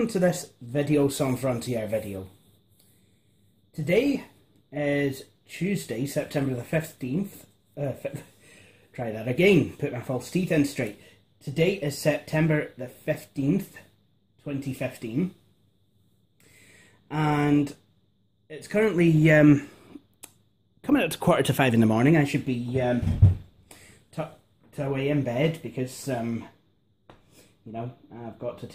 welcome to this Video Some Frontier video. Today is Tuesday, September the 15th. Try that again, put my false teeth in straight. Today is September the 15th, 2015. And it's currently coming up to 4:45 in the morning. I should be tucked away in bed because, you know, I've got to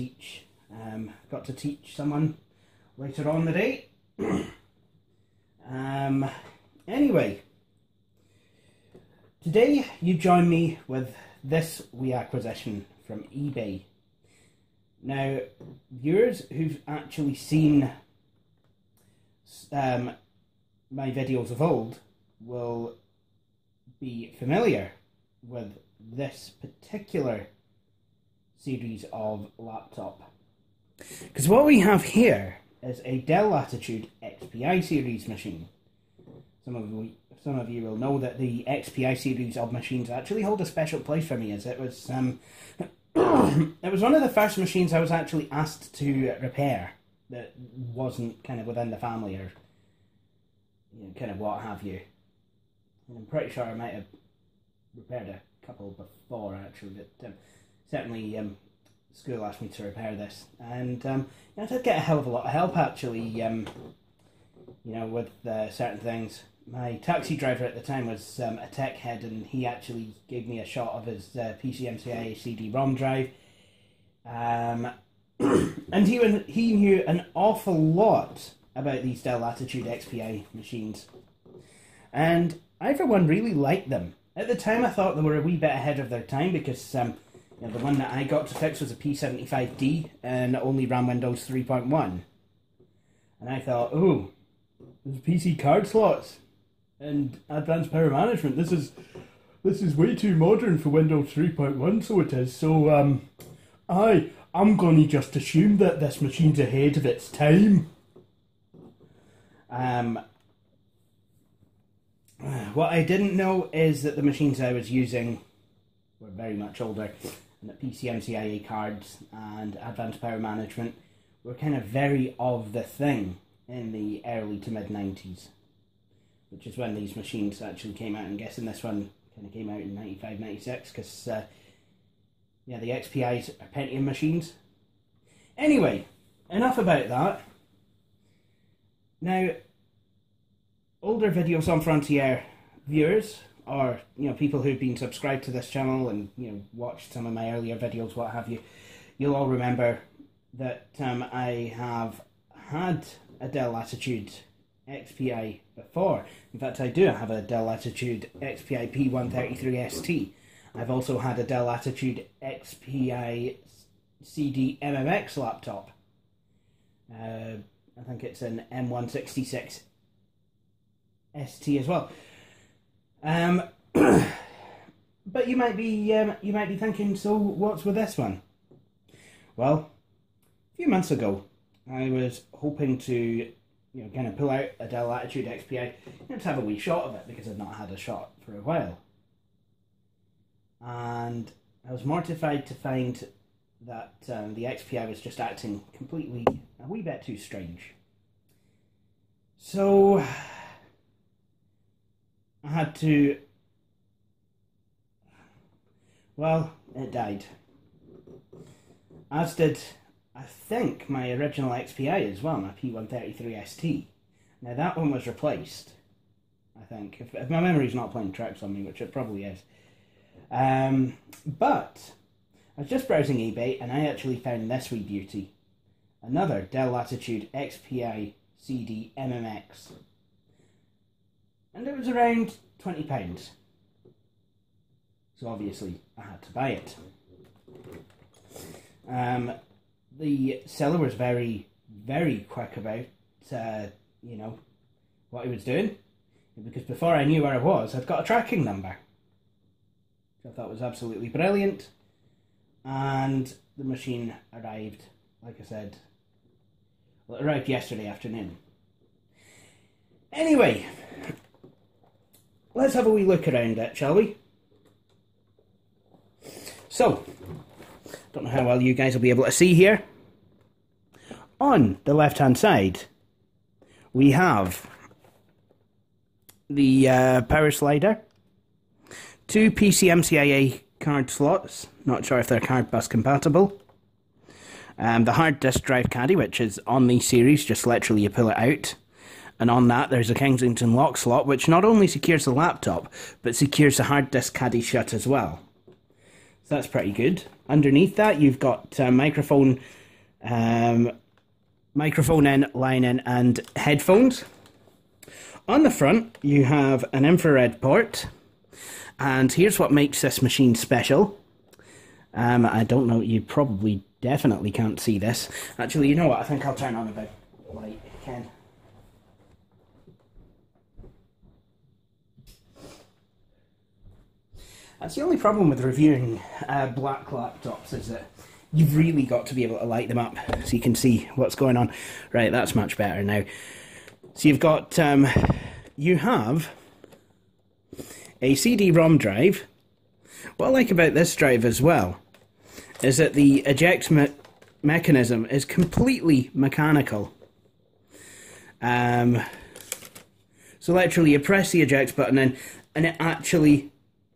teach someone later on the day. Anyway, today you join me with this wee acquisition from eBay. Now, viewers who've actually seen my videos of old will be familiar with this particular series of laptop. Because what we have here is a Dell Latitude XPi series machine. Some of you will know that the XPi series of machines actually hold a special place for me, as it was it was one of the first machines I was actually asked to repair that wasn't kind of within the family, or you know, kind of what have you. And I'm pretty sure I might have repaired a couple before actually, but certainly school asked me to repair this, and I did get a hell of a lot of help actually, you know, with certain things. My taxi driver at the time was a tech head, and he actually gave me a shot of his Pcmcia CD-ROM drive, and he knew an awful lot about these Dell Latitude XPi machines, and I for one really liked them. At the time I thought they were a wee bit ahead of their time because you know, the one that I got to fix was a P75D and only ran Windows 3.1. And I thought, oh, there's PC card slots and advanced power management. This is way too modern for Windows 3.1, so it is. So I'm gonna just assume that this machine's ahead of its time. What I didn't know is that the machines I was using were very much older, and that Pcmcia cards and advanced power management were kind of very of the thing in the early to mid 90s, which is when these machines actually came out. I'm guessing this one kind of came out in 95, 96, because yeah, the XPIs are Pentium machines. Anyway, enough about that. Now, older Videos on Frontier viewers, or you know, people who've been subscribed to this channel and you know, watched some of my earlier videos, what have you, you'll all remember that I have had a Dell Latitude XPi before. In fact, I do have a Dell Latitude XPi P133ST. I've also had a Dell Latitude XPi CD MMX laptop. I think it's an M166 ST as well. But you might be thinking, so what's with this one? Well, a few months ago, I was hoping to, you know, kind of pull out a Dell Latitude XPi, you know, to have a wee shot of it, because I've not had a shot for a while. And I was mortified to find that the XPi was just acting completely a wee bit too strange. So I had to, well, it died. As did, I think, my original XPi as well, my P133ST. Now that one was replaced, I think, if my memory's not playing tricks on me, which it probably is. But I was just browsing eBay and I actually found this wee beauty. Another Dell Latitude XPi CD MMX. And it was around £20. So obviously I had to buy it. The seller was very, very quick about, you know, what he was doing. Because before I knew where I was, I'd got a tracking number. Which I thought was absolutely brilliant. And the machine arrived, like I said, well, it arrived yesterday afternoon. Anyway, let's have a wee look around it, shall we? So, don't know how well you guys will be able to see here, on the left-hand side, we have the power slider, 2 Pcmcia card slots, not sure if they're card bus compatible, the hard disk drive caddy, which is on the series, just literally you pull it out, and on that there's a Kensington lock slot, which not only secures the laptop, but secures the hard disk caddy shut as well. So that's pretty good. Underneath that you've got microphone in, line in, and headphones. On the front you have an infrared port, and here's what makes this machine special. I don't know, you probably definitely can't see this. Actually, you know what, I think I'll turn on a bit light, Ken. That's the only problem with reviewing black laptops, is that you've really got to be able to light them up so you can see what's going on. Right, that's much better now. So you've got, you have a CD-ROM drive. What I like about this drive as well is that the ejectment mechanism is completely mechanical. So literally you press the eject button in, and it actually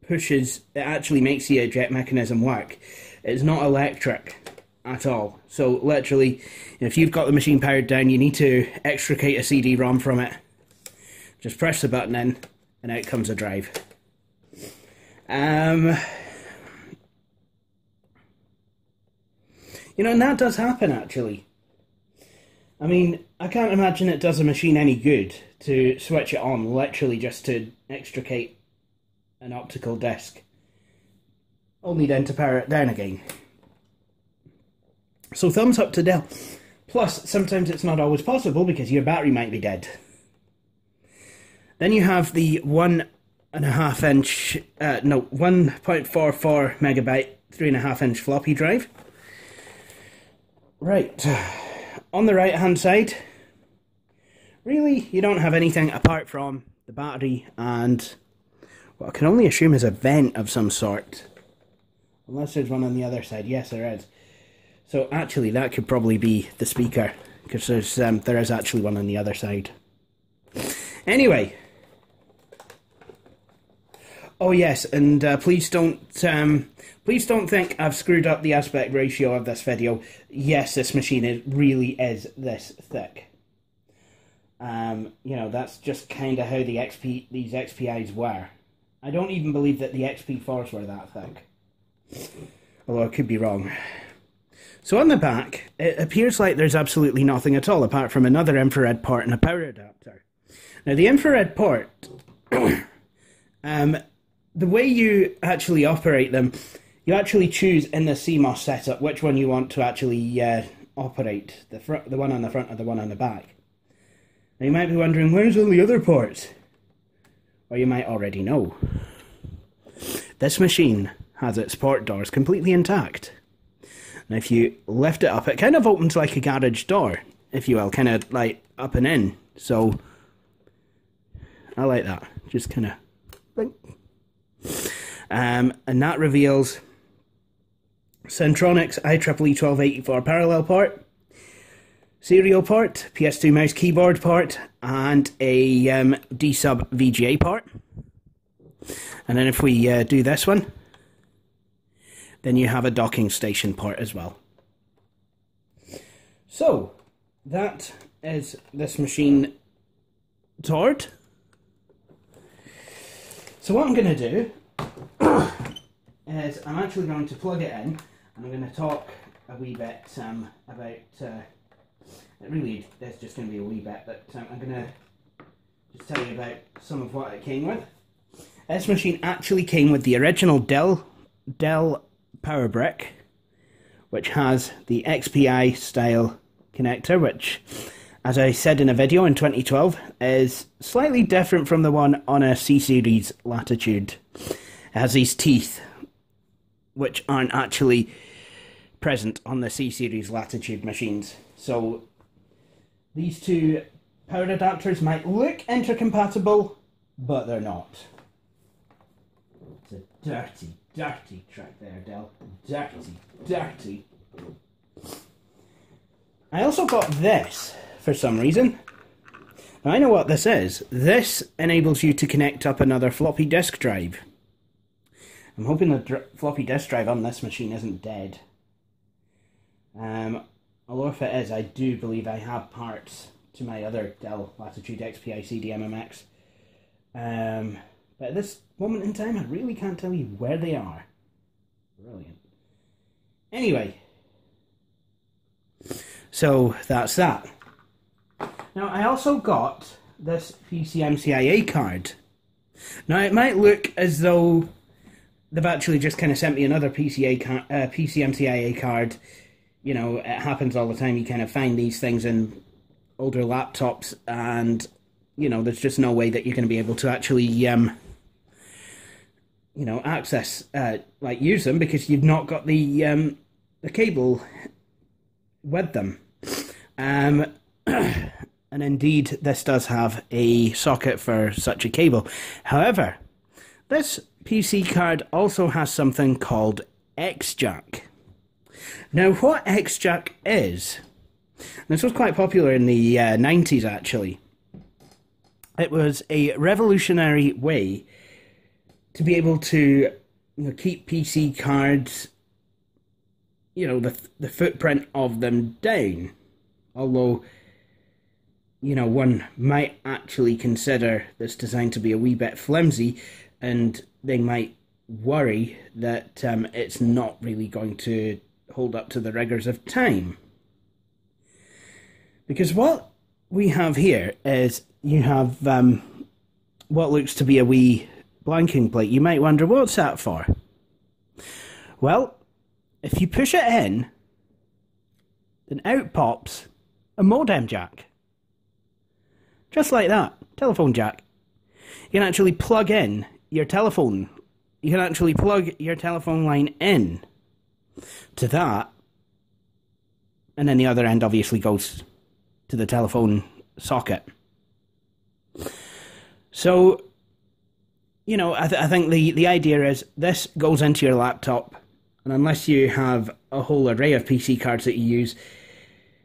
makes the eject mechanism work. It's not electric at all. So literally, if you've got the machine powered down, you need to extricate a CD-ROM from it. Just press the button in, and out comes a drive. You know, and that does happen, actually. I mean, I can't imagine it does a machine any good to switch it on, literally just to extricate an optical disc, only then to power it down again. So thumbs up to Dell. Plus, sometimes it's not always possible because your battery might be dead. Then you have the 1.44 megabyte 3.5 inch floppy drive. Right, on the right hand side, really you don't have anything apart from the battery and what I can only assume is a vent of some sort. Unless there's one on the other side. Yes, there is. So actually that could probably be the speaker, because there is actually one on the other side. Anyway. Oh yes, and please don't think I've screwed up the aspect ratio of this video. Yes, this machine really is this thick. You know, that's just kind of how these XPIs were. I don't even believe that the XP4s were that thick. Although I could be wrong. So on the back, it appears like there's absolutely nothing at all apart from another infrared port and a power adapter. Now the infrared port, the way you actually operate them, you actually choose in the CMOS setup which one you want to actually operate, the one on the front or the one on the back. Now you might be wondering, where's all the other ports? Or you might already know. This machine has its port doors completely intact. Now if you lift it up, it kind of opens like a garage door, if you will, kind of like up and in. So I like that, just kind of blink. And that reveals Centronics IEEE 1284 parallel port, serial port, PS2 mouse keyboard port, and a D-sub VGA port. And then if we do this one, then you have a docking station port as well. So, that is this machine toward. So what I'm going to do is I'm actually going to plug it in, and I'm going to talk a wee bit about, it really is just going to be a wee bit, but I'm going to just tell you about some of what it came with. This machine actually came with the original Dell power brick, which has the XPi style connector, which, as I said in a video in 2012, is slightly different from the one on a C-Series Latitude. It has these teeth, which aren't actually present on the C-Series Latitude machines. So these two power adapters might look intercompatible, but they're not. It's a dirty, dirty track there, Dell. Dirty, dirty. I also got this for some reason. Now, I know what this is. This enables you to connect up another floppy disk drive. I'm hoping the floppy disk drive on this machine isn't dead. Although if it is, I do believe I have parts to my other Dell Latitude XPi CD MMX. But at this moment in time, I really can't tell you where they are. Brilliant. Anyway, so that's that. Now, I also got this Pcmcia card. Now, it might look as though they've actually just kind of sent me another Pcmcia card. You know, it happens all the time. You kind of find these things in older laptops, and, you know, there's just no way that you're going to be able to actually, you know, access, like, use them, because you've not got the cable with them. And indeed, this does have a socket for such a cable. However, this PC card also has something called X-Jack. Now, what X-Jack is, this was quite popular in the 90s, actually. It was a revolutionary way to be able to, you know, keep PC cards, you know, the footprint of them down. Although, you know, one might actually consider this design to be a wee bit flimsy, and they might worry that it's not really going to hold up to the rigours of time. Because what we have here is you have what looks to be a wee blanking plate. You might wonder, what's that for? Well, if you push it in, then out pops a modem jack. Just like that. Telephone jack. You can actually plug in your telephone. You can actually plug your telephone line in to that, and then the other end obviously goes to the telephone socket. So, you know, I think the idea is this goes into your laptop, and unless you have a whole array of PC cards that you use,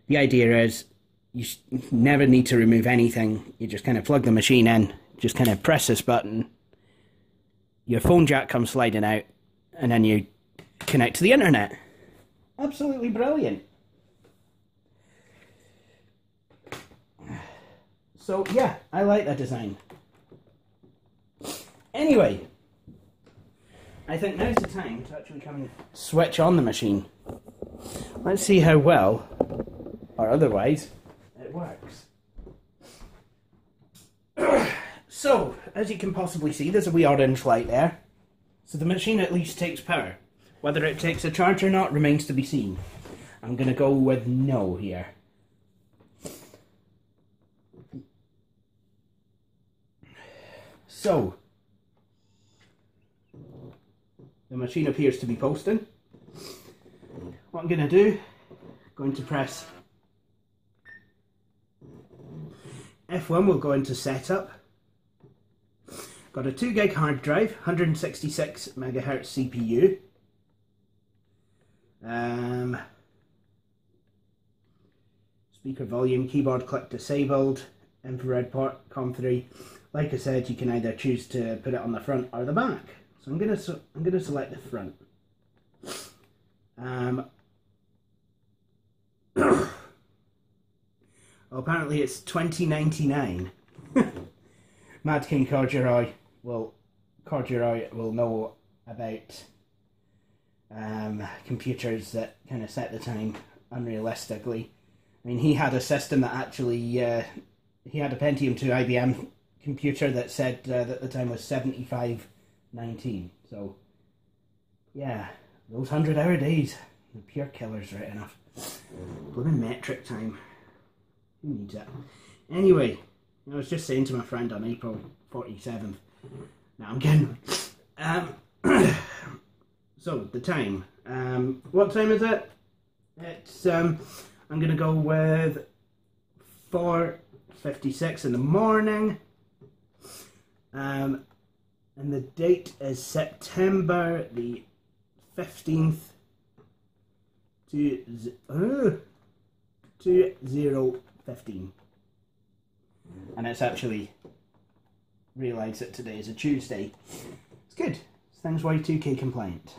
the idea is you never need to remove anything. You just kind of plug the machine in, just kind of press this button, your phone jack comes sliding out, and then you connect to the internet. Absolutely brilliant. So yeah, I like that design. Anyway, I think now's the time to actually come and switch on the machine. Let's see how well, or otherwise, it works. So, as you can possibly see, there's a wee orange light there. So the machine at least takes power. Whether it takes a charge or not remains to be seen. I'm going to go with no here. So, the machine appears to be posting. What I'm going to do, going to press F1, will go into setup. Got a 2 gig hard drive, 166 MHz CPU. Speaker volume, keyboard click disabled, infrared port, COM3. Like I said, you can either choose to put it on the front or the back. So I'm gonna select the front. Well, apparently it's $20.99. Mad King Corduroy will know about computers that kind of set the time unrealistically. I mean, he had a system that actually he had a Pentium 2 IBM computer that said that the time was 75:19. So yeah, those 100-hour days, the pure killers, right enough. Blooming metric time. Who needs it? Anyway, I was just saying to my friend on April 47th. Now I'm kidding. So the time. What time is it? It's I'm gonna go with 4:56 in the morning. And the date is September the 15th to 2015. And it's actually realised that today is a Tuesday. It's good. Things Y2K compliant.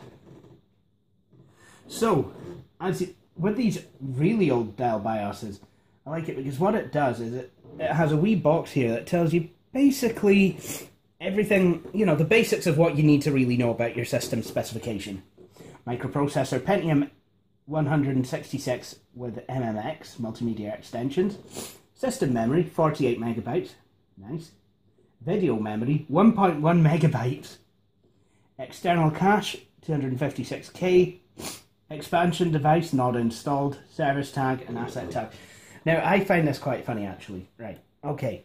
So, with these really old Dell BIOSes, I like it because what it does is it has a wee box here that tells you basically everything, you know, the basics of what you need to really know about your system specification. Microprocessor Pentium 166 with MMX, multimedia extensions. System memory, 48 megabytes. Nice. Video memory, 1.1 megabytes. External cache, 256K. Expansion device not installed. Service tag and asset tag. Now, I find this quite funny, actually. Right, okay.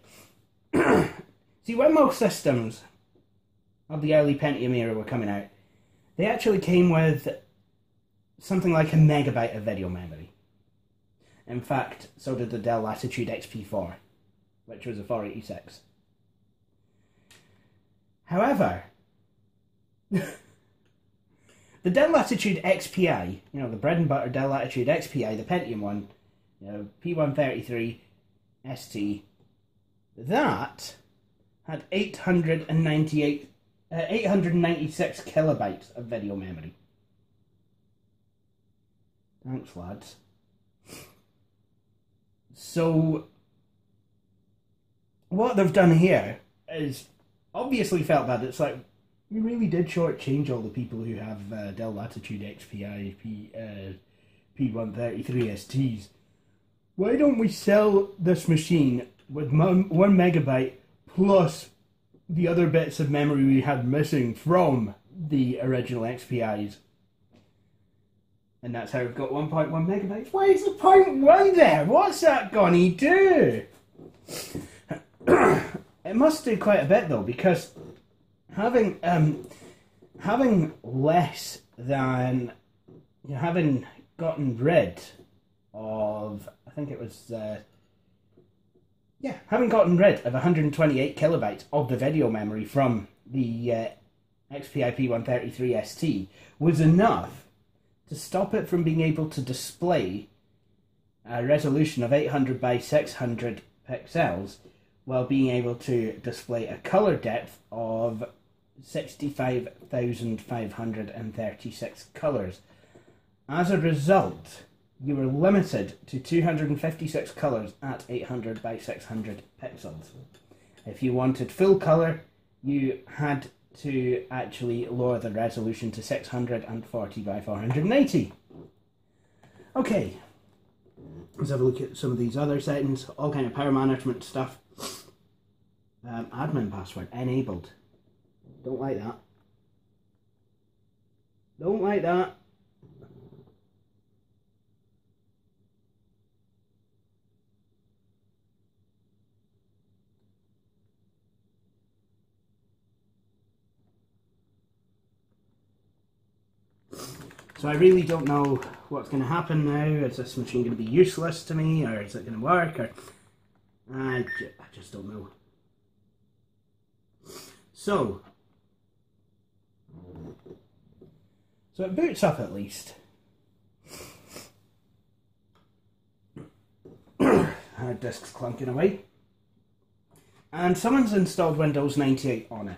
See, when most systems of the early Pentium era were coming out, they actually came with something like a megabyte of video memory. In fact, so did the Dell Latitude XPi, which was a 486. However, the Dell Latitude XPi, you know, the bread and butter Dell Latitude XPi, the Pentium one, you know, P133 ST, that had 896 kilobytes of video memory. Thanks, lads. So, what they've done here is obviously felt bad. It's like, we really did shortchange all the people who have Dell Latitude XPi, P133 STs. Why don't we sell this machine with 1 megabyte plus the other bits of memory we had missing from the original XPIs? And that's how we've got 1.1 megabytes. Why is the 0.1 there? What's that gonna do? It must do quite a bit though, because having less than, you know, having gotten rid of, I think it was, having gotten rid of 128 kilobytes of the video memory from the XPi P133 ST was enough to stop it from being able to display a resolution of 800 by 600 pixels while being able to display a color depth of 65,536 colours. As a result, you were limited to 256 colours at 800 by 600 pixels. If you wanted full colour, you had to actually lower the resolution to 640 by 480. Okay, let's have a look at some of these other settings. All kind of power management stuff. Admin password enabled. Don't like that. Don't like that. So I really don't know what's going to happen now. Is this machine going to be useless to me, or is it going to work? Or I just don't know. So it boots up at least. Hard disk's clunking away. And someone's installed Windows 98 on it.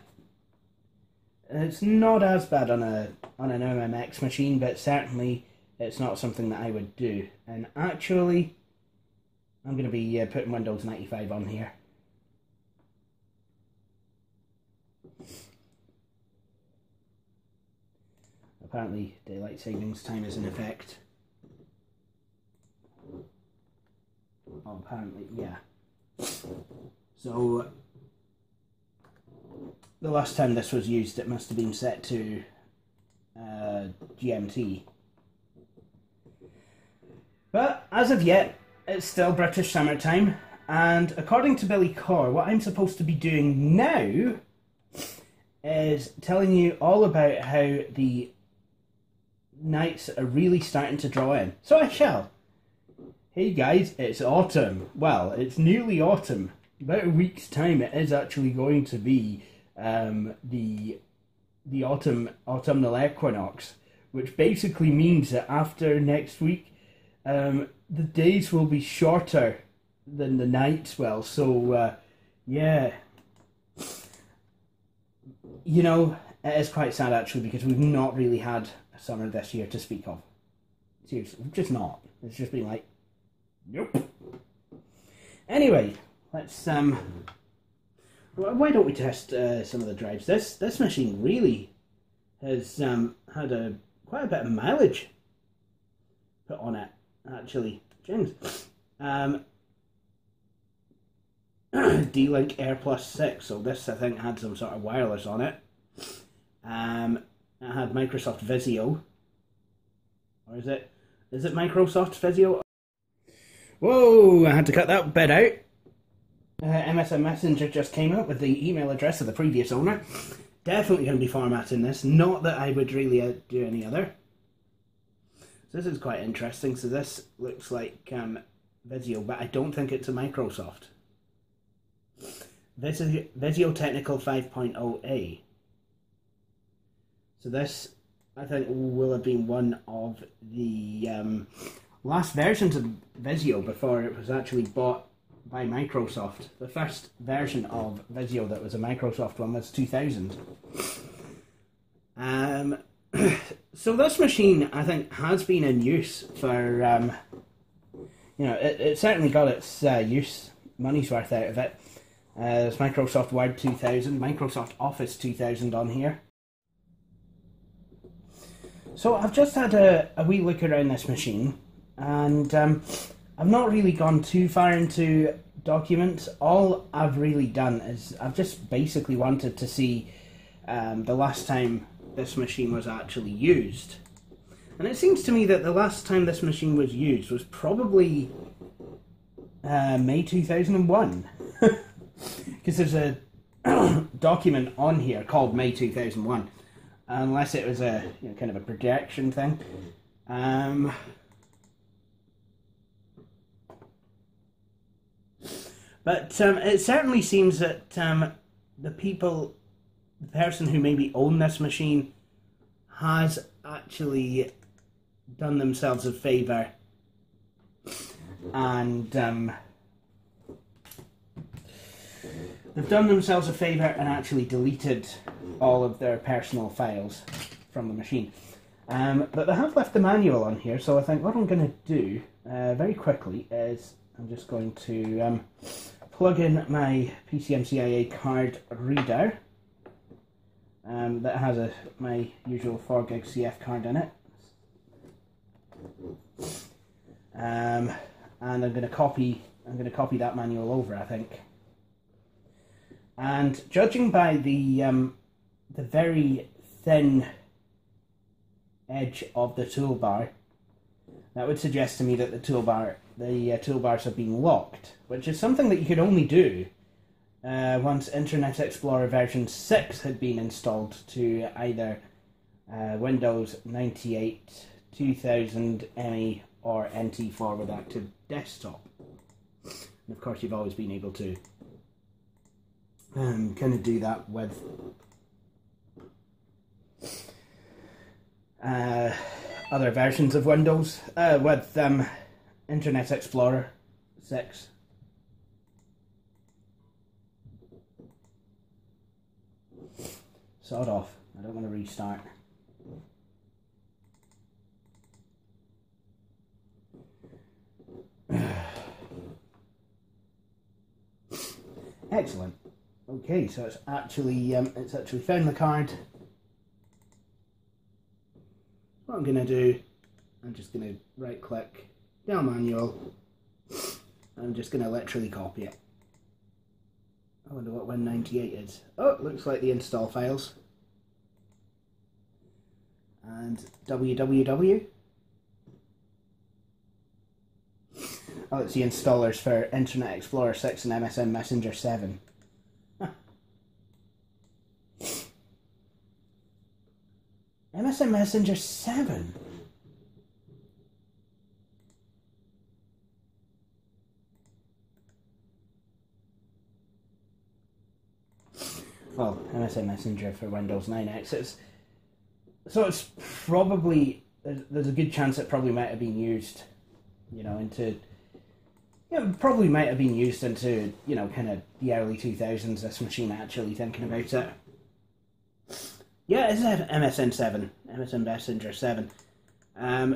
It's not as bad on an MMX machine, but certainly it's not something that I would do. And actually, I'm going to be putting Windows 95 on here. Apparently, daylight savings time is in effect. Oh, apparently, yeah. So, the last time this was used, it must have been set to GMT. But, as of yet, it's still British summertime, and according to Billy Core, what I'm supposed to be doing now is telling you all about how the nights are really starting to draw in. So I shall. Hey guys, it's autumn. Well, it's nearly autumn. About a week's time it is actually going to be the autumnal equinox, which basically means that after next week the days will be shorter than the nights will. So, yeah. You know, it is quite sad actually, because we've not really had a summer this year to speak of. Seriously, we've just not. It's just been like, nope. Anyway, let's why don't we test some of the drives? This machine really has had quite a bit of mileage put on it, actually. James. D-Link Air Plus 6, so this I think had some sort of wireless on it. It had Microsoft Visio. Or is it Microsoft Visio? Whoa, I had to cut that bit out. MSN Messenger just came up with the email address of the previous owner. Definitely going to be formatting this, not that I would really do any other. So this is quite interesting. So this looks like Visio, but I don't think it's a Microsoft. This is Visio Technical 5.0A. So this, I think, will have been one of the last versions of Visio before it was actually bought by Microsoft. The first version of Visio that was a Microsoft one was 2000. So this machine, I think, has been in use for, you know, it certainly got its use, money's worth out of it. There's Microsoft Word 2000, Microsoft Office 2000 on here. So I've just had a wee look around this machine, and I've not really gone too far into documents. All I've really done is I've just basically wanted to see the last time this machine was actually used. And it seems to me that the last time this machine was used was probably May 2001. Because there's a document on here called May 2001. Unless it was a kind of a projection thing. But it certainly seems that the person who maybe owned this machine has actually done themselves a favour and they've done themselves a favour and actually deleted all of their personal files from the machine. But they have left the manual on here, so I think what I'm going to do very quickly is I'm just going to plug in my Pcmcia Card reader that has my usual 4GB CF card in it. And I'm going to copy that manual over, I think. And judging by the very thin edge of the toolbar, that would suggest to me that the toolbars have been locked, which is something that you could only do once Internet Explorer version 6 had been installed to either Windows 98, 2000, ME, or NT4 with active desktop. And of course, you've always been able to kind of do that with other versions of Windows, with Internet Explorer 6. Sod off, I don't want to restart. Excellent. Okay, so it's actually found the card. What I'm going to do, I'm just going to right click, Dell manual, and I'm just going to literally copy it. I wonder what Win98 is. Oh, looks like the install files. And www. Oh, it's the installers for Internet Explorer 6 and MSN Messenger 7. MSN Messenger 7? Well, MSN Messenger for Windows 9X. So it's probably, there's a good chance it probably might have been used you know, into, you know, probably might have been used into, you know, kind of the early 2000s, this machine, actually thinking about it. Yeah, it's an MSN Messenger 7.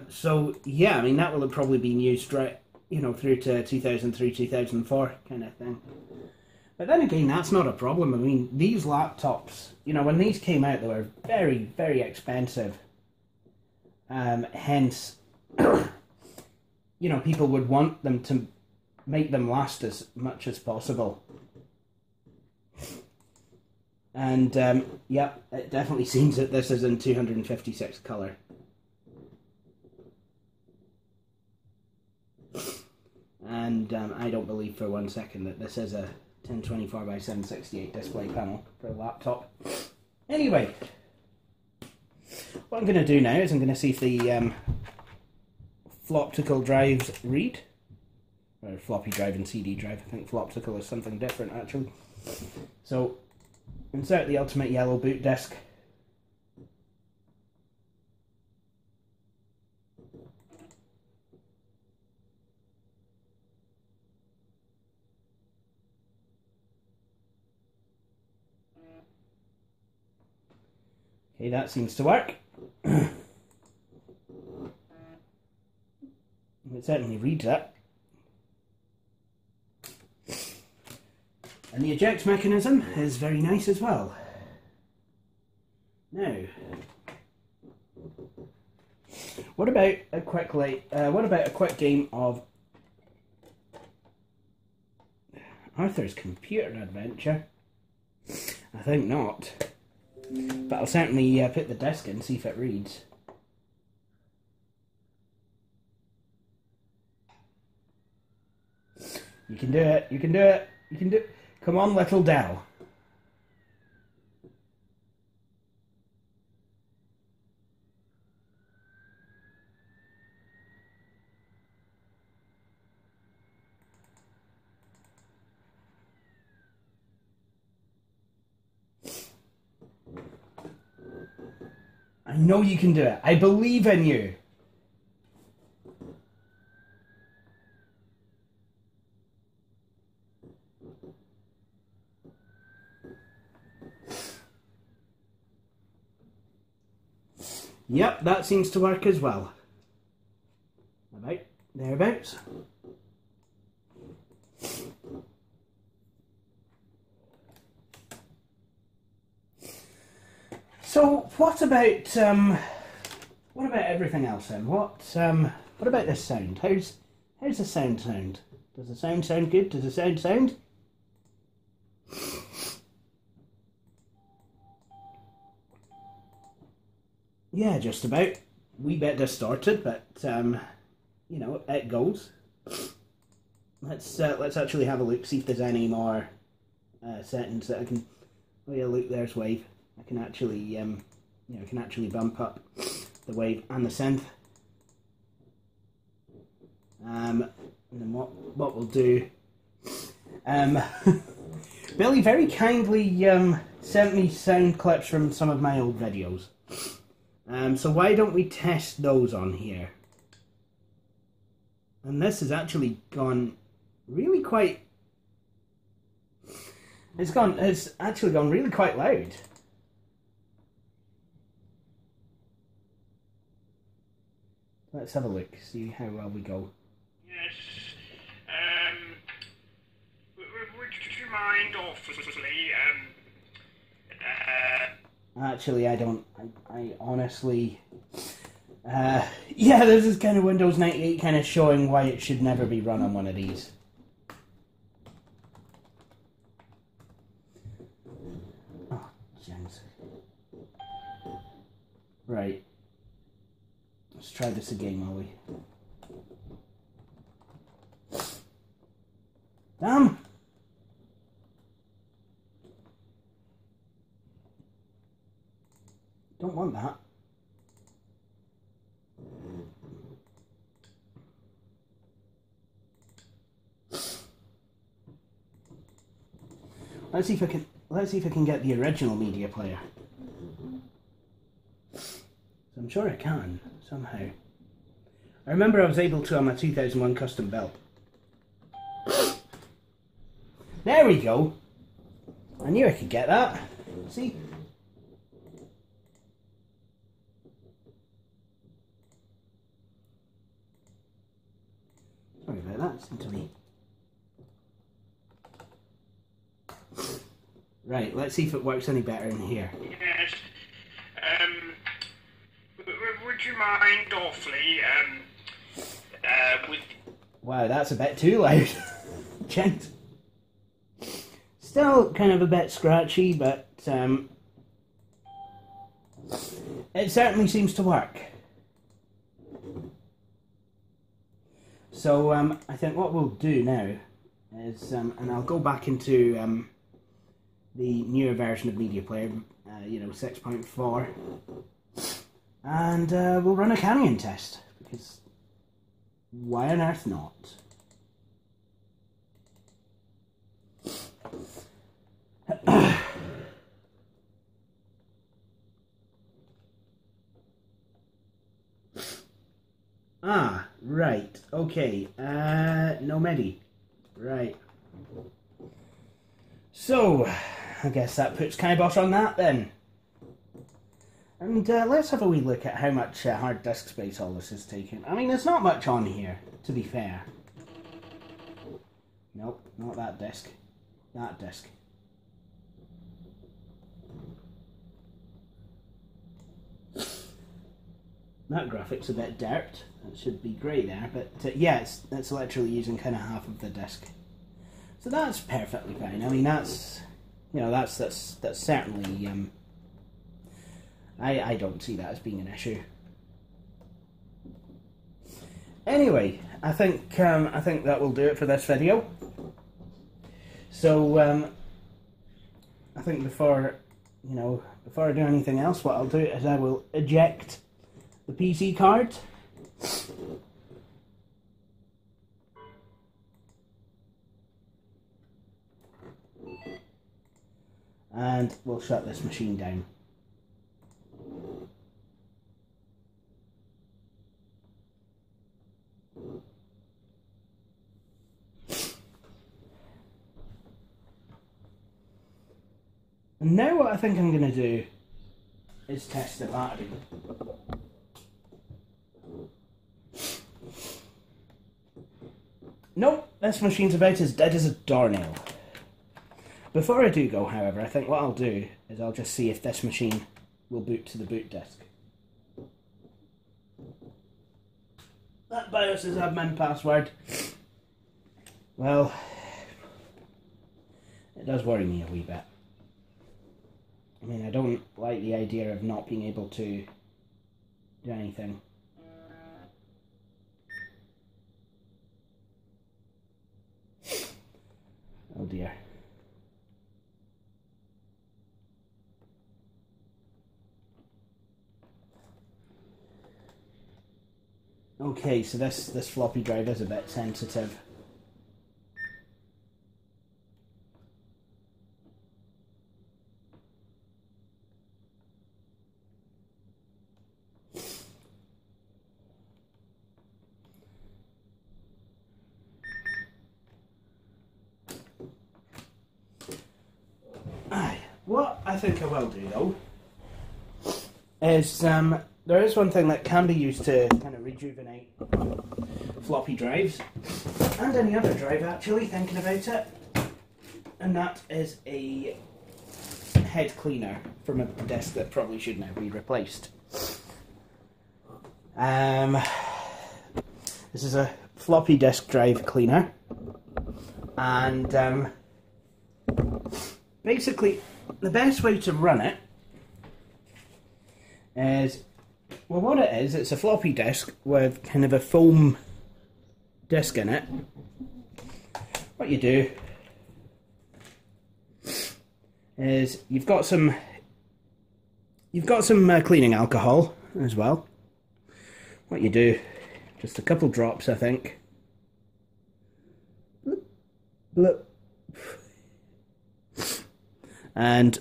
So, yeah, I mean, that will have probably been used, right, you know, through to 2003, 2004 kind of thing. But then again, that's not a problem. I mean, these laptops, you know, when these came out, they were very, very expensive. Hence, you know, people would want them to make them last as much as possible. And, yeah, it definitely seems that this is in 256 colour. And I don't believe for 1 second that this is a 1024 by 768 display panel for a laptop. Anyway, what I'm going to do now is I'm going to see if the Floptical drives read. Or floppy drive and CD drive. I think Floptical is something different, actually. So, insert the ultimate yellow boot disc. Okay, that seems to work. It certainly reads it. And the eject mechanism is very nice as well. Now, what about a quick game of Arthur's Computer Adventure? I think not. But I'll certainly put the disc in, see if it reads. You can do it, you can do it, you can do it. Come on, little Dell. I know you can do it. I believe in you. Yep, that seems to work as well. About thereabouts. So what about everything else then? What about this sound? How's the sound? Does the sound sound good? Does the sound? Yeah, just about. Wee bit distorted, but you know, it goes. Let's actually have a look, see if there's any more settings that I can. Oh yeah, look, there's wave. I can actually, you know, I can actually bump up the wave and the synth. And then what we'll do, Billy very kindly sent me sound clips from some of my old videos. So why don't we test those on here? And this has actually gone really quite. It's actually gone really quite loud. Let's have a look, see how well we go. Yes. Would you mind awfully, Actually, I don't. I honestly. Yeah, this is kind of Windows 98 kind of showing why it should never be run on one of these. Oh, jeez. Right. Let's try this again, will we? Damn! Don't want that. Let's see if I can get the original media player. So I'm sure I can somehow. I remember I was able to on my 2001 custom build. There we go. I knew I could get that. See? Sorry about that, it seemed to be. Right, let's see if it works any better in here. Yes. Would you mind awfully, with... Wow, that's a bit too loud. Gent. Still kind of a bit scratchy, but it certainly seems to work. So I think what we'll do now is, and I'll go back into the newer version of Media Player, 6.4, and we'll run a canyon test, because why on earth not? Ah, right, okay, no medi, right. So, I guess that puts kibosh on that then. And let's have a wee look at how much hard disk space all this is taking. I mean, there's not much on here, to be fair. Nope, not that disk. That disk. That graphic's a bit dirt. That should be grey there, but yeah, it's literally using kind of half of the disk. So that's perfectly fine. I mean, that's certainly. I don't see that as being an issue. Anyway, I think that will do it for this video. So I think before I do anything else, what I'll do is I will eject the PC card. And we'll shut this machine down. And now what I think I'm going to do is test the battery. Nope, this machine's about as dead as a doornail. Before I do go, however, I think what I'll do is I'll just see if this machine will boot to the boot disk. That BIOS's admin password, well, it does worry me a wee bit. I mean, I don't like the idea of not being able to do anything. Oh dear. Okay, so this floppy drive is a bit sensitive. What I think I will do though is there is one thing that can be used to kind of rejuvenate floppy drives, and any other drive actually, thinking about it, and that is a head cleaner from a disk that probably should now be replaced. This is a floppy disk drive cleaner, and basically the best way to run it is, well, what it is, it's a floppy disk with kind of a foam disk in it. What you do is you've got some cleaning alcohol as well. What you do, just a couple drops, I think. Bloop, bloop. And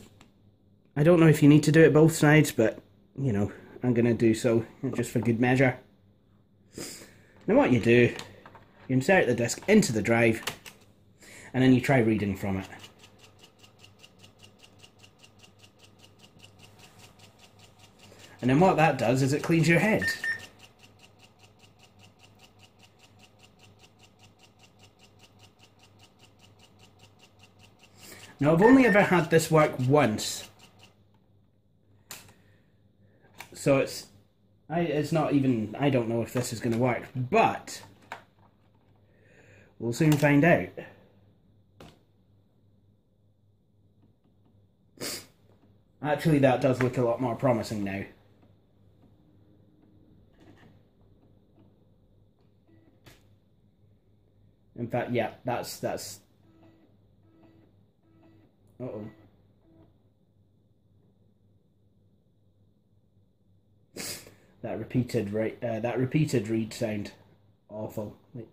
I don't know if you need to do it both sides, but you know, I'm going to do so just for good measure. Now what you do, you insert the disk into the drive, and then you try reading from it. And then what that does is it cleans your head. Now I've only ever had this work once, so it's not even, I don't know if this is going to work, but we'll soon find out. Actually, that does look a lot more promising now. In fact, yeah, that's uh-oh. That repeated read sound. Awful. Wait.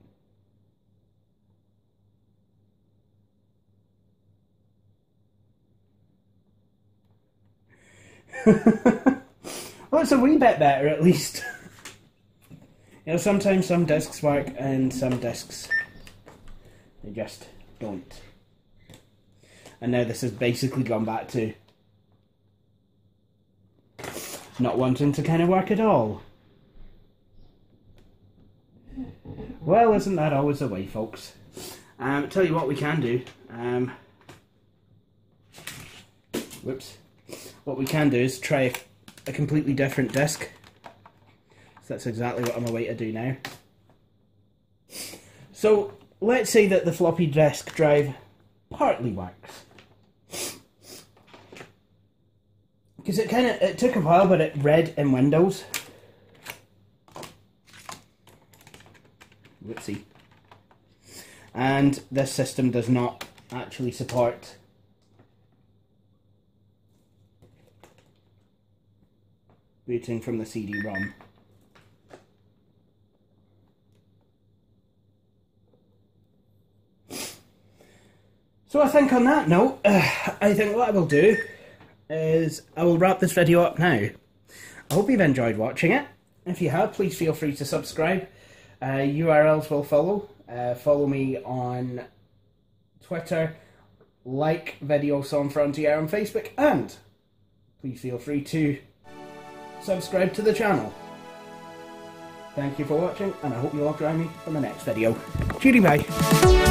Well, it's a wee bit better at least. You know, sometimes some discs work and some discs they just don't. And now this has basically gone back to not wanting to kind of work at all. Well, isn't that always the way, folks? Tell you what we can do. Whoops. What we can do is try a completely different disc. So that's exactly what I'm away to do now. So let's say that the floppy disk drive partly works. Because it took a while, but it read in Windows. Whoopsie. And this system does not actually support booting from the CD-ROM. So I think on that note, I think what I will do is I will wrap this video up now. I hope you've enjoyed watching it. If you have, please feel free to subscribe. URLs will follow. Follow me on Twitter, like Videos on Frontier on Facebook, and please feel free to subscribe to the channel. Thank you for watching, and I hope you'll all join me for the next video. Cheery bye.